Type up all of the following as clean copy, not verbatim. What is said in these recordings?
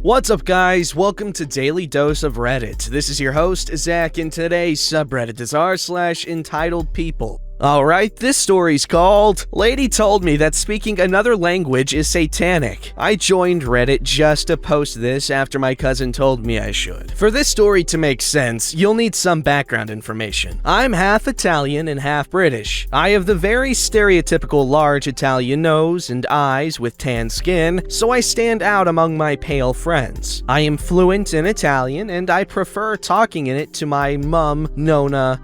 What's up, guys? Welcome to Daily Dose of Reddit. This is your host, Zach, and today's subreddit is r/EntitledPeople. Alright, this story's called Lady Told Me That Speaking Another Language is Satanic. I joined Reddit just to post this after my cousin told me I should. For this story to make sense, you'll need some background information. I'm half Italian and half British. I have the very stereotypical large Italian nose and eyes with tan skin, so I stand out among my pale friends. I am fluent in Italian, and I prefer talking in it to my mum, Nona,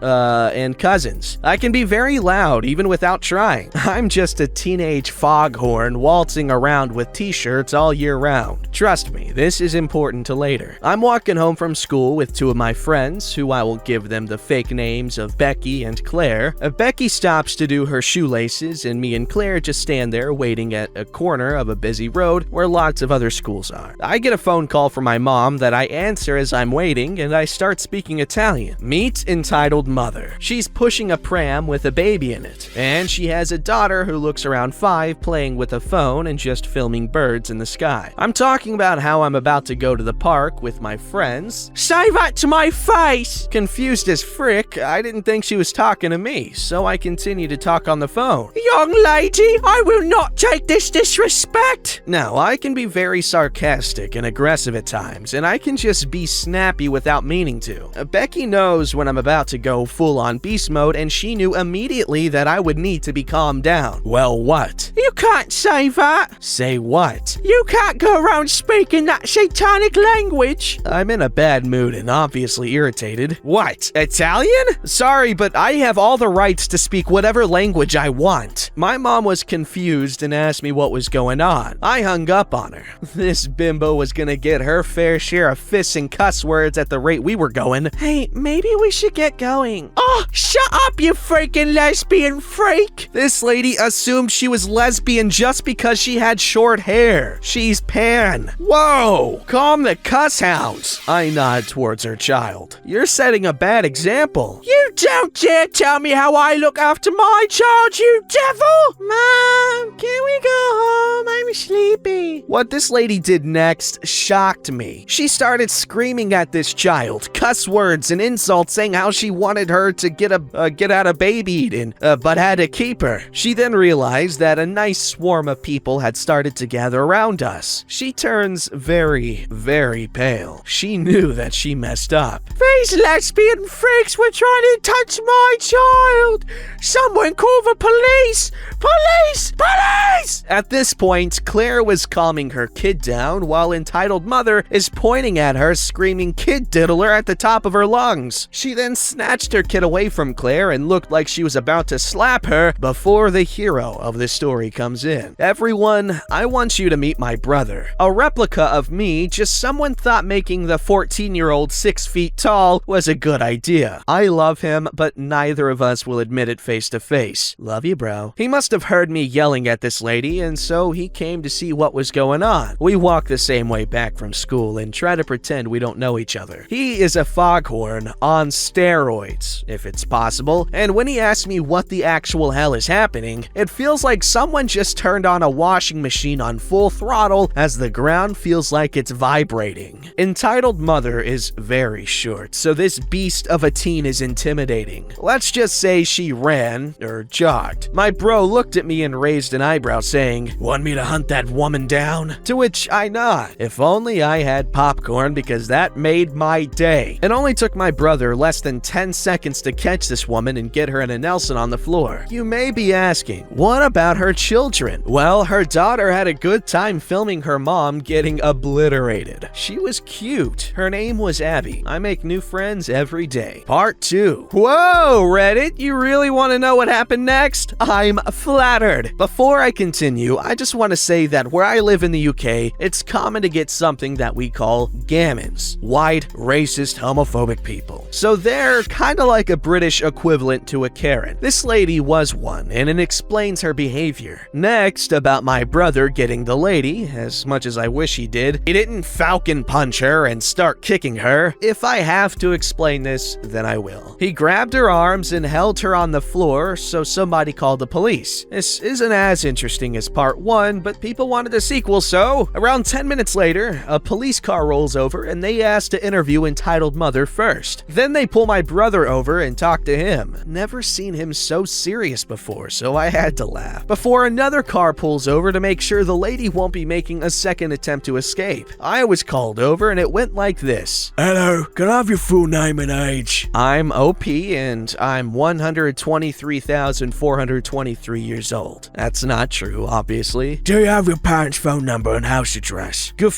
and cousins. I can be very loud even without trying. I'm just a teenage foghorn waltzing around with t-shirts all year round. Trust me, this is important to later. I'm walking home from school with two of my friends, who I will give them the fake names of Becky and Claire. Becky stops to do her shoelaces, and me and Claire just stand there waiting at a corner of a busy road where lots of other schools are. I get a phone call from my mom that I answer as I'm waiting, and I start speaking Italian. Meet entitled mother. She's pushing a pram with a baby in it, and she has a daughter who looks around 5 playing with a phone and just filming birds in the sky. I'm talking about how I'm about to go to the park with my friends. Say that to my face! Confused as frick, I didn't think she was talking to me, so I continue to talk on the phone. Young lady, I will not take this disrespect! Now, I can be very sarcastic and aggressive at times, and I can just be snappy without meaning to. Becky knows when I'm about to go full-on beast mode, and she knew immediately that I would need to be calmed down. Well, what? You can't say that! Say what? You can't go around speaking that satanic language! I'm in a bad mood and obviously irritated. What? Italian? Sorry, but I have all the rights to speak whatever language I want. My mom was confused and asked me what was going on. I hung up on her. This bimbo was gonna get her fair share of fists and cuss words at the rate we were going. Hey, maybe we should get going. Oh, shut up, you freaking lesbian freak! This lady assumed she was lesbian just because she had short hair. She's pan. Whoa! Calm the cuss hounds. I nod towards her child. You're setting a bad example. You don't dare tell me how I look after my child, you devil! Mom, can we go home? I'm sleepy. What this lady did next shocked me. She started screaming at this child, cuss words and insults, saying how she wanted her to get out a baby eaten, but had to keep her. She then realized that a nice swarm of people had started to gather around us. She turns very, very pale. She knew that she messed up. These lesbian freaks were trying to touch my child! Someone call the police! Police! Police! At this point, Claire was calming her kid down while entitled mother is pointing at her, screaming kid diddler at the top of her lungs. She then snatched her kid away from Claire and looked like she was about to slap her before the hero of the story comes in. Everyone, I want you to meet my brother. A replica of me, just someone thought making the 14-year-old 6 feet tall was a good idea. I love him, but neither of us will admit it face to face. Love you, bro. He must have heard me yelling at this lady, and so he came to see what was going on. We walk the same way back from school and try to pretend we don't know each other. He is a foghorn on steroids, if it's possible, and when he asks me what the actual hell is happening, it feels like someone just turned on a washing machine on full throttle as the ground feels like it's vibrating. Entitled mother is very short, so this beast of a teen is intimidating. Let's just say she ran, or jogged. My bro looked at me and raised an eyebrow saying, "Want me to hunt that woman down?" To which I nod. If only I had popcorn, because that made my day. It only took my brother less than 10 seconds to catch this woman and get her in a Nelson on the floor. You may be asking, what about her children? Well, her daughter had a good time filming her mom getting obliterated. She was cute. Her name was Abby. I make new friends every day. Part 2. Whoa, Reddit, you really want to know what happened next? I'm flattered. Before I continue, I just want to say that where I live in the UK, it's common to get something that we call gammons. White, racist, homophobic people. So they're kind of like a British equivalent to a Karen. This lady was one, and it explains her behavior. Next, about my brother getting the lady. As much as I wish he did, he didn't falcon punch her and start kicking her. If I have to explain this, then I will. He grabbed her arms and held her on the floor, so somebody called the police. This isn't as interesting as part 1, but people wanted a sequel, so around 10 minutes later, a police car rolls over and they ask to interview entitled mother first. Then they pull my brother over and talk to him. Never seen him so serious before, so I had to laugh. Before another car pulls over to make sure the lady won't be making a second attempt to escape. I was called over and it went like this. Hello, can I have your full name and age? I'm OP and I'm 123,423 years old. That's not true, obviously. Do you have your parents' phone number and house address? Can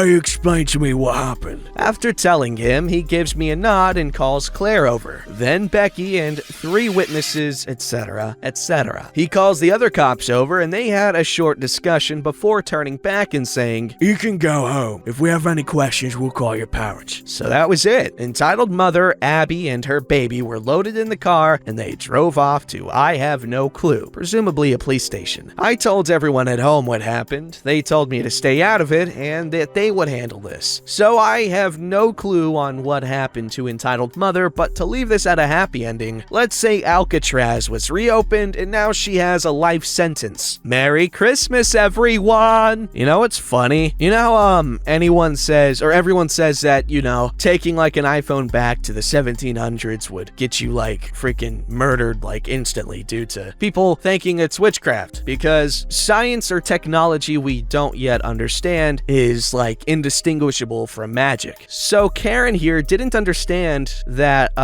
you explain to me what happened? After telling him, he gives me a nod and calls Claire over, then Becky and 3 witnesses, etc., etc. He calls the other cops over and they had a short discussion before turning back and saying, You can go home. If we have any questions, we'll call your parents. So that was it. Entitled mother, Abby, and her baby were loaded in the car and they drove off to I have no clue, presumably a police station. I told everyone at home what happened. They told me to stay out of it and that they would handle this. So I have no clue on what happened to entitled mother, but to leave this at a happy ending, let's say Alcatraz was reopened and now she has a life sentence. Merry Christmas, everyone! You know what's funny? You know everyone says that, taking like an iPhone back to the 1700s would get you like freaking murdered like instantly due to people thinking it's witchcraft, because science or technology we don't yet understand is like indistinguishable from magic. So Karen here didn't understand that,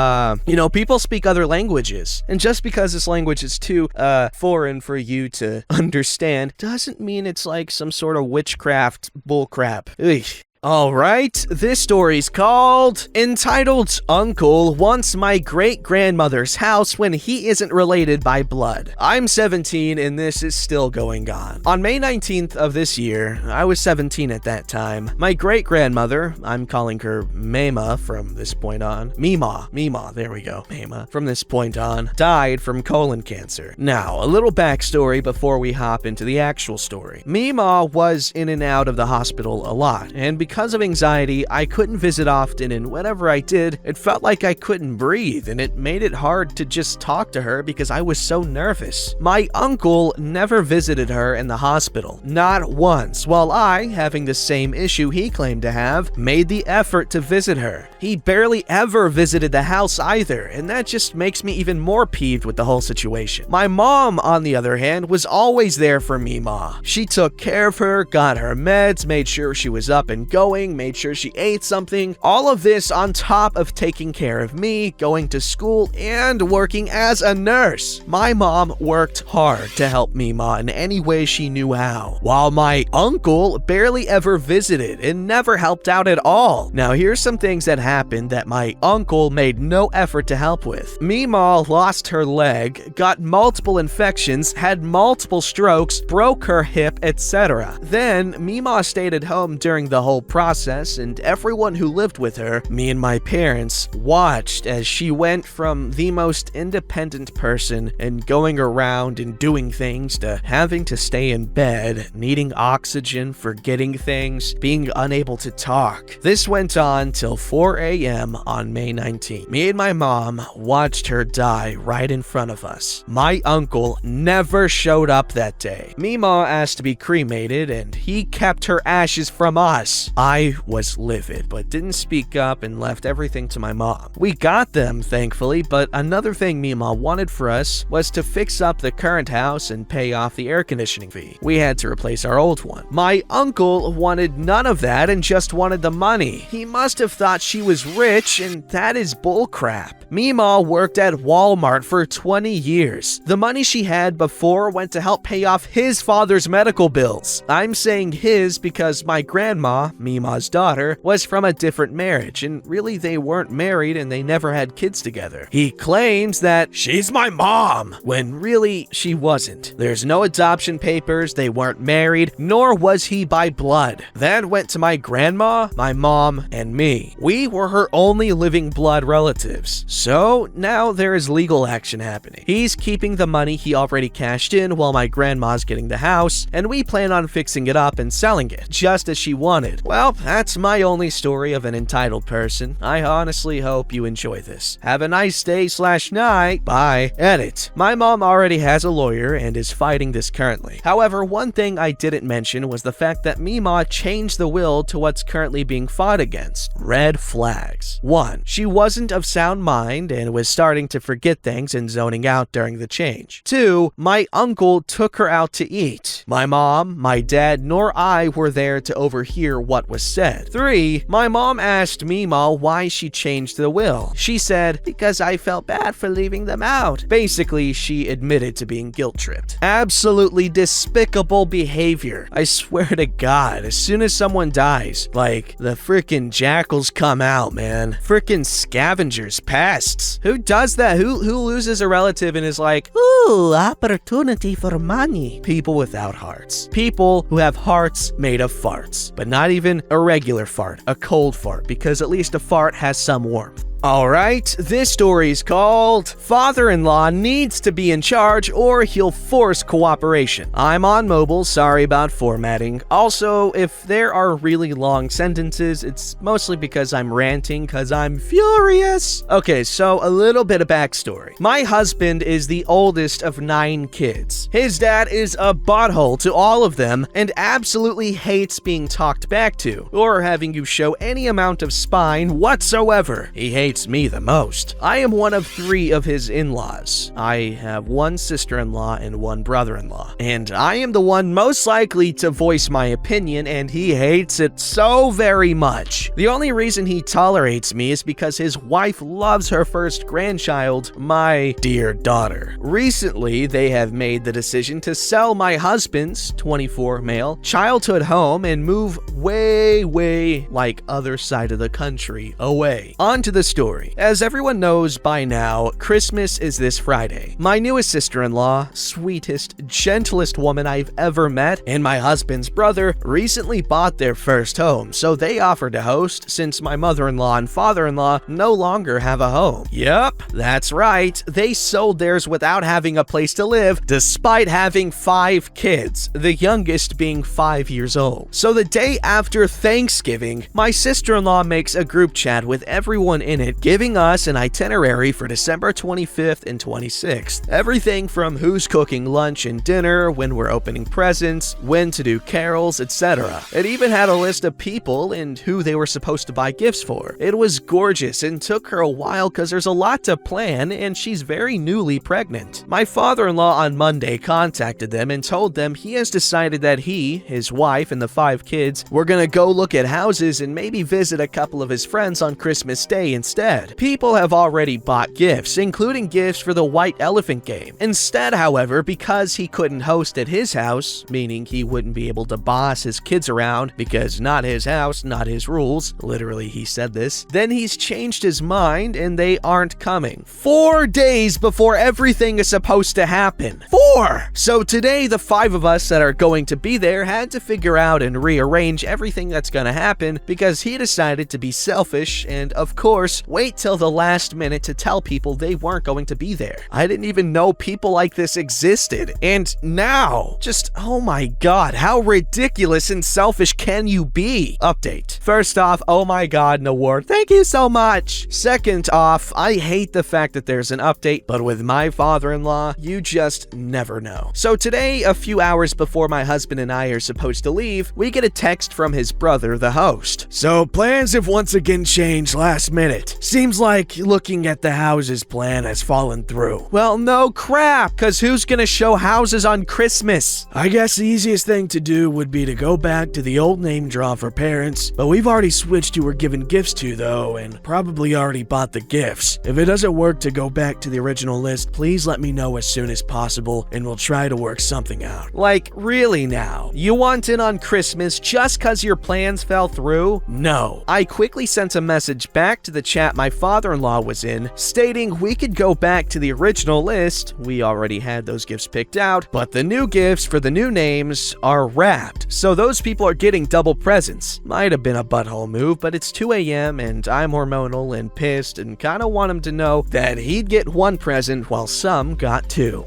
people speak other languages, and just because this language is too foreign for you to understand doesn't mean it's like some sort of witchcraft bullcrap. Ugh. Alright, this story's called Entitled Uncle Wants My Great-Grandmother's House When He Isn't Related by Blood. I'm 17 and this is still going on. On May 19th of this year, I was 17 at that time, my great-grandmother, I'm calling her Mema from this point on, Mima, there we go, Mema, from this point on, died from colon cancer. Now, a little backstory before we hop into the actual story. Mima was in and out of the hospital a lot, and because of anxiety, I couldn't visit often, and whenever I did, it felt like I couldn't breathe, and it made it hard to just talk to her because I was so nervous. My uncle never visited her in the hospital, not once, while I, having the same issue he claimed to have, made the effort to visit her. He barely ever visited the house either, and that just makes me even more peeved with the whole situation. My mom, on the other hand, was always there for Mima. She took care of her, got her meds, made sure she was up and going, made sure she ate something. All of this on top of taking care of me, going to school, and working as a nurse. My mom worked hard to help Mima in any way she knew how, while my uncle barely ever visited and never helped out at all. Now here's some things that happened that my uncle made no effort to help with. Mima lost her leg, got multiple infections, had multiple strokes, broke her hip, etc. Then Mima stayed at home during the whole process, and everyone who lived with her, me and my parents, watched as she went from the most independent person and going around and doing things to having to stay in bed, needing oxygen, forgetting things, being unable to talk. This went on till 4 a.m. on May 19th. Me and my mom watched her die right in front of us. My uncle never showed up that day. Mima asked to be cremated, and he kept her ashes from us. I was livid, but didn't speak up and left everything to my mom. We got them, thankfully, but another thing Mima wanted for us was to fix up the current house and pay off the air conditioning fee. We had to replace our old one. My uncle wanted none of that and just wanted the money. He must have thought she was rich, and that is bullcrap. Mima worked at Walmart for 20 years. The money she had before went to help pay off his father's medical bills. I'm saying his because my grandma, Mima's daughter, was from a different marriage, and really they weren't married and they never had kids together. He claims that she's my mom, when really she wasn't. There's no adoption papers, they weren't married, nor was he by blood. Then went to my grandma, my mom, and me. We were her only living blood relatives. So now there is legal action happening. He's keeping the money he already cashed in while my grandma's getting the house, and we plan on fixing it up and selling it, just as she wanted. Well, that's my only story of an entitled person. I honestly hope you enjoy this. Have a nice day/night. Bye. Edit. My mom already has a lawyer and is fighting this currently. However, one thing I didn't mention was the fact that Mima changed the will to what's currently being fought against. Red flags. 1. She wasn't of sound mind and was starting to forget things and zoning out during the change. 2. My uncle took her out to eat. My mom, my dad, nor I were there to overhear what was said. 3. My mom asked Mima why she changed the will. She said, because I felt bad for leaving them out. Basically, she admitted to being guilt-tripped. Absolutely despicable behavior. I swear to God, as soon as someone dies, like, the frickin' jackals come out, man. Frickin' scavengers, pests. Who does that? Who loses a relative and is like, ooh, opportunity for money? People without hearts. People who have hearts made of farts. But not even a regular fart, a cold fart, because at least a fart has some warmth. Alright, this story is called Father-in-Law Needs to Be in Charge or He'll Force Cooperation. I'm on mobile, sorry about formatting. Also, if there are really long sentences, it's mostly because I'm ranting because I'm furious. Okay, so a little bit of backstory. My husband is the oldest of 9 kids. His dad is a butthole to all of them and absolutely hates being talked back to or having you show any amount of spine whatsoever. He hates me the most. I am one of 3 of his in-laws. I have 1 sister-in-law and 1 brother-in-law. And I am the one most likely to voice my opinion, and he hates it so very much. The only reason he tolerates me is because his wife loves her first grandchild, my dear daughter. Recently, they have made the decision to sell my husband's, 24 male, childhood home and move way, like other side of the country away. On to the story. As everyone knows by now, Christmas is this Friday. My newest sister-in-law, sweetest, gentlest woman I've ever met, and my husband's brother recently bought their first home, so they offered to host since my mother-in-law and father-in-law no longer have a home. Yup, that's right. They sold theirs without having a place to live, despite having 5 kids, the youngest being 5 years old. So the day after Thanksgiving, my sister-in-law makes a group chat with everyone in it, giving us an itinerary for December 25th and 26th. Everything from who's cooking lunch and dinner, when we're opening presents, when to do carols, etc. It even had a list of people and who they were supposed to buy gifts for. It was gorgeous and took her a while because there's a lot to plan and she's very newly pregnant. My father-in-law on Monday contacted them and told them he has decided that he, his wife, and the 5 kids were gonna go look at houses and maybe visit a couple of his friends on Christmas Day instead. People have already bought gifts, including gifts for the White Elephant game. Instead, however, because he couldn't host at his house, meaning he wouldn't be able to boss his kids around because not his house, not his rules, literally he said this, then he's changed his mind and they aren't coming. 4 days before everything is supposed to happen. 4! So today, the 5 of us that are going to be there had to figure out and rearrange everything that's gonna happen because he decided to be selfish and, of course, wait till the last minute to tell people they weren't going to be there. I didn't even know people like this existed. And now, just, oh my god, how ridiculous and selfish can you be? Update. First off, oh my god, an award. Thank you so much. Second off, I hate the fact that there's an update, but with my father-in-law, you just never know. So today, a few hours before my husband and I are supposed to leave, we get a text from his brother, the host. So plans have once again changed last minute. Seems like looking at the houses plan has fallen through. Well, no crap, cause who's gonna show houses on Christmas? I guess the easiest thing to do would be to go back to the old name draw for parents, but we've already switched who we're giving gifts to though, and probably already bought the gifts. If it doesn't work to go back to the original list, please let me know as soon as possible, and we'll try to work something out. Like, really now? You want in on Christmas just cause your plans fell through? No. I quickly sent a message back to the chat my father-in-law was in, stating we could go back to the original list. We already had those gifts picked out, but the new gifts for the new names are wrapped, so those people are getting double presents. Might have been a butthole move, but it's 2 a.m. and I'm hormonal and pissed and kinda want him to know that he'd get one present while some got two.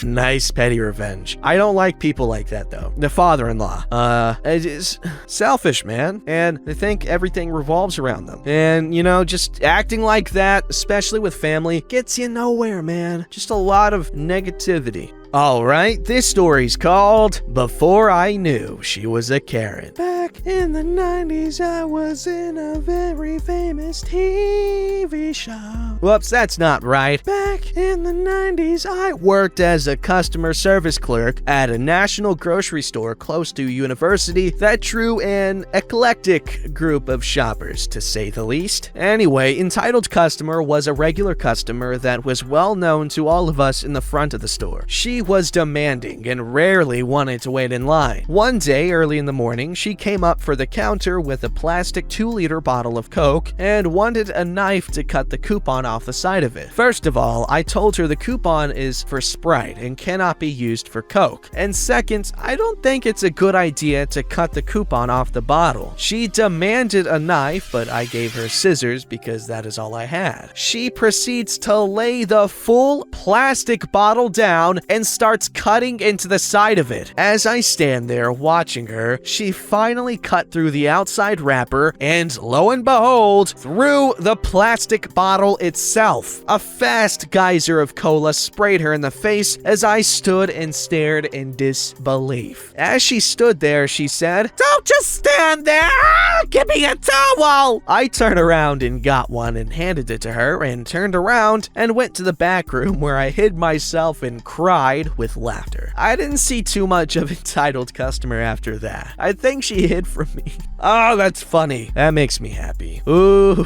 Nice petty revenge. I don't like people like that though. The father-in-law, it is selfish, man, and they think everything revolves around them. And, you know, just acting like that, especially with family, gets you nowhere, man. Just a lot of negativity. Alright, this story's called Before I Knew She Was a Karen. Back in the 90s, I was in a very famous TV show. Whoops, that's not right. Back in the 90s, I worked as a customer service clerk at a national grocery store close to university that drew an eclectic group of shoppers, to say the least. Anyway, entitled customer was a regular customer that was well known to all of us in the front of the store. She was demanding and rarely wanted to wait in line. One day, early in the morning, she came up for the counter with a plastic 2-liter bottle of Coke and wanted a knife to cut the coupon off the side of it. First of all, I told her the coupon is for Sprite and cannot be used for Coke. And second, I don't think it's a good idea to cut the coupon off the bottle. She demanded a knife, but I gave her scissors because that is all I had. She proceeds to lay the full plastic bottle down and starts cutting into the side of it. As I stand there watching her, she finally cut through the outside wrapper and, lo and behold, through the plastic bottle itself. A fast geyser of cola sprayed her in the face as I stood and stared in disbelief. As she stood there, she said, "Don't just stand there! Give me a towel!" I turned around and got one and handed it to her and turned around and went to the back room where I hid myself and cried with laughter. I didn't see too much of entitled customer after that. I think she hid from me. Oh, that's funny. That makes me happy. Ooh.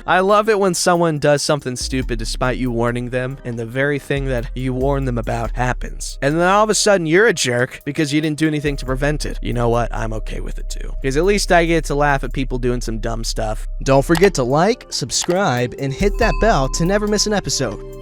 I love it when someone does something stupid despite you warning them, and the very thing that you warned them about happens. And then all of a sudden you're a jerk because you didn't do anything to prevent it. You know what? I'm okay with it too. Because at least I get to laugh at people doing some dumb stuff. Don't forget to like, subscribe, and hit that bell to never miss an episode.